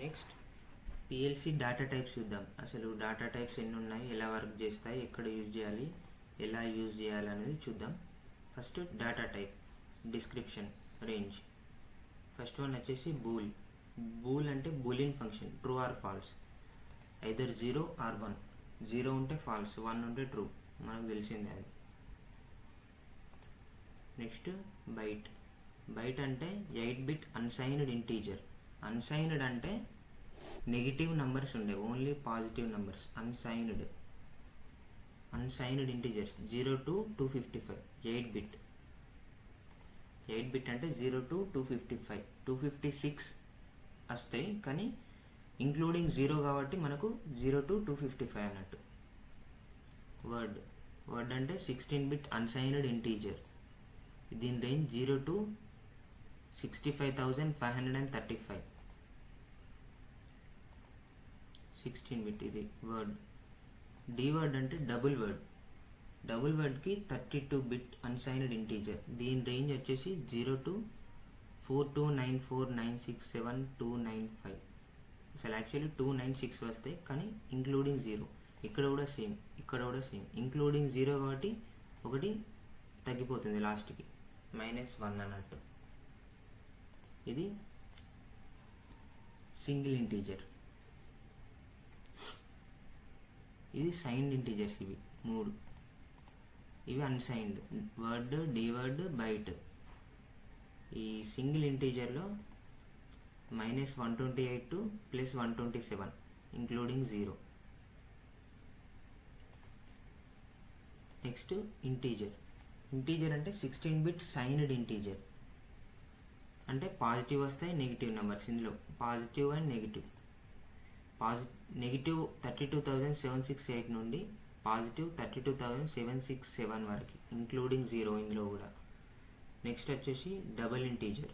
Next PLC data types చూద్దాం. అసలు data types ఎన్ని ఉన్నాయి, ఎలా వర్క్ చేస్తాయి, ఎక్కడ యూజ్ చేయాలి, ఎలా యూజ్ చేయాలి అనేది చూద్దాం. First data type, description, range. First one వచ్చేసి బూల్. బూల్ అంటే boolean function, true or false, either 0 or 1. 0 ఉంటే ఫాల్స్, 1 ఉంటే ట్రూ, మనకు తెలిసిందే అది. Next byte. బైట్ అంటే 8-bit అన్సైన్డ్ ఇంటీజర్. అన్సైన్డ్ అంటే నెగిటివ్ నెంబర్స్ ఉండే, only positive numbers. Unsigned integers 0 to 255, 8-bit. 8-bit అంటే 0 to 255, 256 వస్తాయి, కానీ ఇంక్లూడింగ్ 0 కాబట్టి మనకు 0 to 255 అన్నట్టు. వర్డ్ అంటే 16-bit అన్సైన్డ్ ఇంటీజర్. దీని రేంజ్ 0 to 65,535, 16-bit ఇది వర్డ్. వర్డ్ అంటే డబుల్ వర్డ్. డబుల్ వర్డ్కి 32-bit అన్సైన్డ్ ఇంటీజర్. దీని రేంజ్ వచ్చేసి 0 to 4294967295. అసలు యాక్చువల్లీ 296 వస్తాయి, కానీ ఇంక్లూడింగ్ 0. ఇక్కడ కూడా సేమ్. ఇంక్లూడింగ్ 0 కాబట్టి ఒకటి తగ్గిపోతుంది లాస్ట్కి, -1 అన్నట్టు. ఇది సింగిల్ ఇంటీజర్. ఇది సైన్డ్ ఇంటీజర్స్. ఇవి 3. ఇవి అన్సైన్డ్. Word, word, byte. ఈ సింగిల్ ఇంటీజర్లో -128 to +127 including 0. Next integer. Integer అంటే 16-bit సైన్డ్ ఇంటీజర్. అంటే పాజిటివ్ వస్తాయి, నెగిటివ్ నెంబర్స్. ఇందులో పాజిటివ్ అండ్ నెగిటివ్. నెగిటివ్ 32,768 నుండి పాజిటివ్ 32,767 వరకు, ఇంక్లూడింగ్ 0 ఇందులో కూడా. నెక్స్ట్ వచ్చేసి double integer.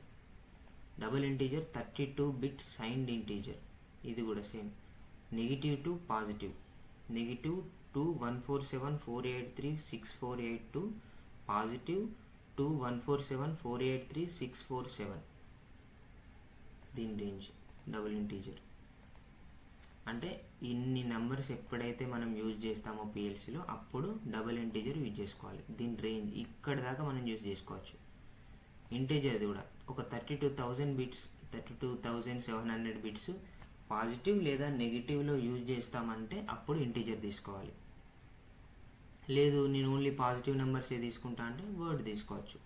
32-bit signed integer. ఇది కూడా same. Negative to positive. Negative 21474836482, positive 21474836447. దీని రేంజ్ డబుల్ ఇంటీజర్. అంటే ఇన్ని నెంబర్స్ ఎప్పుడైతే మనం యూజ్ చేస్తామో పిఎల్సీలో, అప్పుడు డబుల్ ఇంటీజర్ యూజ్ చేసుకోవాలి. దీని రేంజ్ ఇక్కడ దాకా మనం యూజ్ చేసుకోవచ్చు. ఇంటీజర్ది కూడా ఒక 32,000 bits, 32,700 bits పాజిటివ్ లేదా నెగిటివ్లో యూజ్ చేస్తామంటే అప్పుడు ఇంటీజర్ తీసుకోవాలి. లేదు నేను ఓన్లీ పాజిటివ్ నెంబర్సే తీసుకుంటా అంటే వర్డ్ తీసుకోవచ్చు.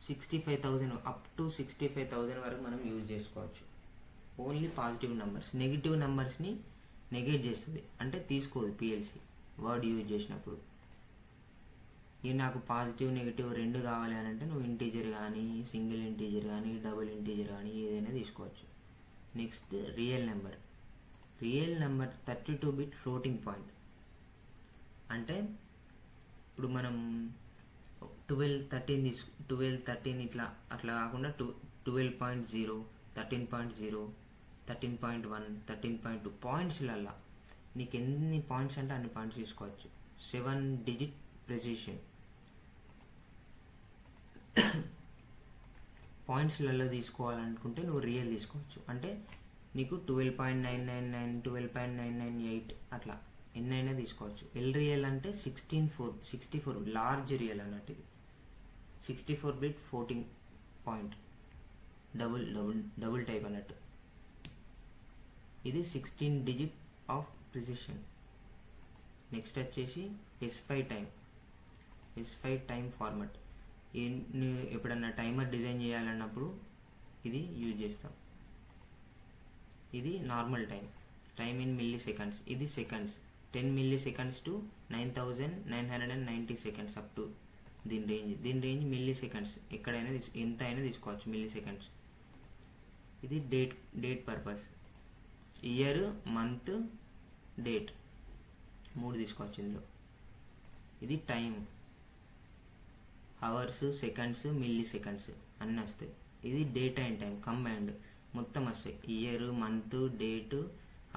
65,000 అప్ టు 65,000 వరకు మనం యూజ్ చేసుకోవచ్చు. Only positive numbers. నెగిటివ్ నెంబర్స్ని నెగేట్ చేస్తుంది, అంటే తీసుకోదు పిఎల్సి వర్డ్ యూజ్ చేసినప్పుడు. ఇది నాకు పాజిటివ్ నెగిటివ్ 2 కావాలి అని అంటే నువ్వు ఇంటీజర్ కానీ, సింగిల్ ఇంటీజర్ కానీ, డబుల్ ఇంటీజర్ కానీ ఏదైనా తీసుకోవచ్చు. Next real number. 32-bit floating point. అంటే ఇప్పుడు మనం 12, 13 ఇట్లా అట్లా కాకుండా 12.0, 13.0, 13.1, 13.2 పాయింట్స్లల్లా నీకు ఎన్ని పాయింట్స్ అంటే అన్ని పాయింట్స్ తీసుకోవచ్చు. 7-digit precision. పాయింట్స్లలో తీసుకోవాలనుకుంటే నువ్వు రియల్ తీసుకోవచ్చు. అంటే నీకు 12.999, 12.998 అట్లా ఎన్నైనా తీసుకోవచ్చు. రియల్ అంటే 64 లార్జ్ రియల్ అన్నట్టు. ఇది 64-bit floating point, double type అన్నట్టు. ఇది 16-digit ఆఫ్ ప్రిసిషన్. నెక్స్ట్ వచ్చేసి S5 టైం ఫార్మాట్. ఎప్పుడన్నా టైమర్ డిజైన్ చేయాలన్నప్పుడు ఇది యూజ్ చేస్తాం. ఇది normal time in milliseconds. ఇది seconds, 10 milliseconds to 9,990 seconds up to దీని రేంజ్ మిల్లీ సెకండ్స్. ఎక్కడైనా ఎంత అయినా తీసుకోవచ్చు మిల్లీ సెకండ్స్. ఇది date purpose. Year, month, date 3 తీసుకోవచ్చు ఇందులో. ఇది time, hours, seconds, milliseconds అన్నీ వస్తాయి. ఇది డేట్ అండ్ టైం కంబైన్డ్ మొత్తం వస్తాయి. Year, month, date,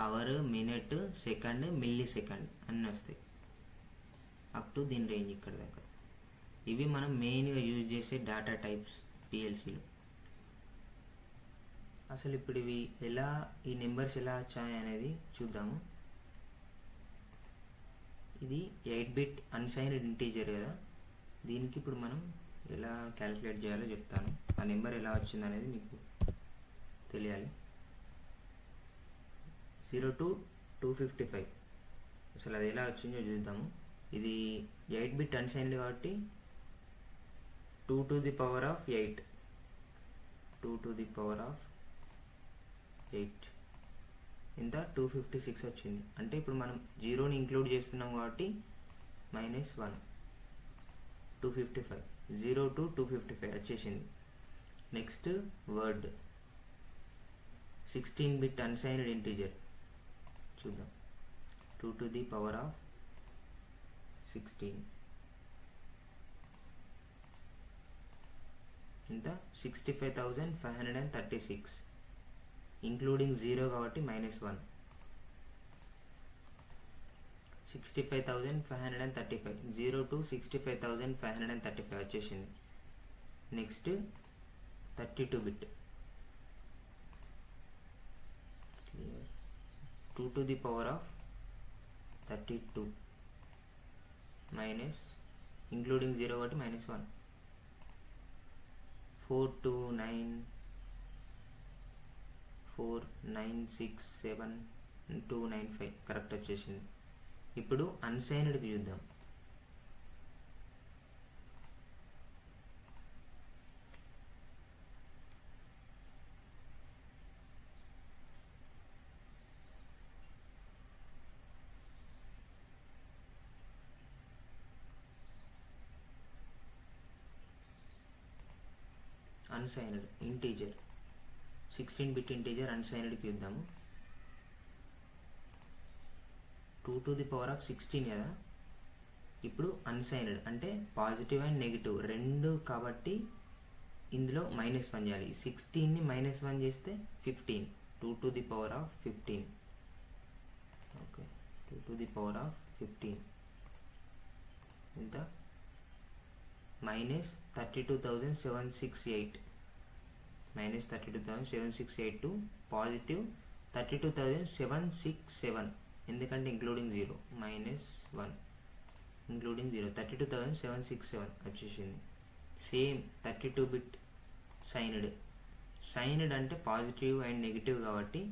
hour, minute, second, milli second అన్నీ వస్తాయి అప్ టు దీని రేంజ్ ఇక్కడ దాకా. ఇవి మనం మెయిన్గా యూజ్ చేసే డేటా టైప్స్ పిఎల్సీలో. అసలు ఇప్పుడు ఇవి ఎలా ఈ నెంబర్స్ ఎలా వచ్చాయి అనేది చూద్దాము. ఇది 8-bit అన్సైన్డ్ ఇంటీజర్ కదా, దీనికి ఇప్పుడు మనం ఎలా క్యాలిక్యులేట్ చేయాలో చెప్తాను. ఆ నెంబర్ ఎలా వచ్చింది అనేది మీకు తెలియాలి. 0 to 255 అసలు అది ఎలా వచ్చిందో చూద్దాము. ఇది 8-bit అన్సైన్డ్ కాబట్టి 2 to the power of 8 2 to the power of 8 ఇంత 256 వచ్చింది. అంటే ఇప్పుడు మనం 0ని ఇంక్లూడ్ చేస్తున్నాం కాబట్టి -1 255 0 to 255 వచ్చేసింది. Next word 16-bit unsigned integer చూద్దాం. 2 to the power of 16 ఇంత 65,536 ఇంక్లూడింగ్ 0 కాబట్టి -1 65,535 0 to 65,535 వచ్చేసింది. Next 32-bit 2 to the power of 32 minus including 0 కాబట్టి -1 42967 కరెక్ట్ వచ్చేసింది. ఇప్పుడు అన్సైన్డ్కి చూద్దాం. అన్సైన్డ్ ఇంటీజర్ 16-bit ఇంటీజర్ అన్సైన్డ్కి చూద్దాము. 2 to the power of 16 కదా, ఇప్పుడు అన్సైన్డ్ అంటే పాజిటివ్ అండ్ నెగిటివ్ రెండు కాబట్టి ఇందులో -1 చేయాలి. 16ని -1 చేస్తే 15 2 to the power of 15 okay 2 to the power of 15 ఇంత -32,768 -32,768 టు పాజిటివ్ 32,767 ఎందుకంటే ఇంక్లూడింగ్ 0 -1 ఇంక్లూడింగ్ 0 32,767 వచ్చేసింది. సేమ్ 32-bit సైన్డ్ అంటే పాజిటివ్ అండ్ నెగిటివ్ కాబట్టి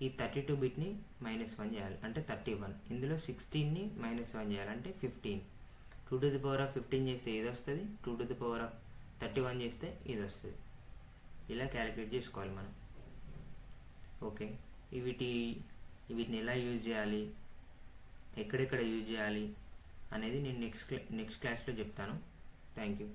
ఈ 32-bitని -1 చేయాలి అంటే 31. ఇందులో 16ని -1 చేయాలి అంటే 15. 2 to the power of 15 చేస్తే ఇది వస్తుంది, 2 to the power of 31 చేస్తే ఇది వస్తుంది. ఇలా క్యాలిక్యులేట్ చేసుకోవాలి మనం. ఓకే, వీటిని ఎలా యూజ్ చేయాలి, ఎక్కడెక్కడ యూజ్ చేయాలి అనేది నేను నెక్స్ట్ క్లాస్లో చెప్తాను. Thank you.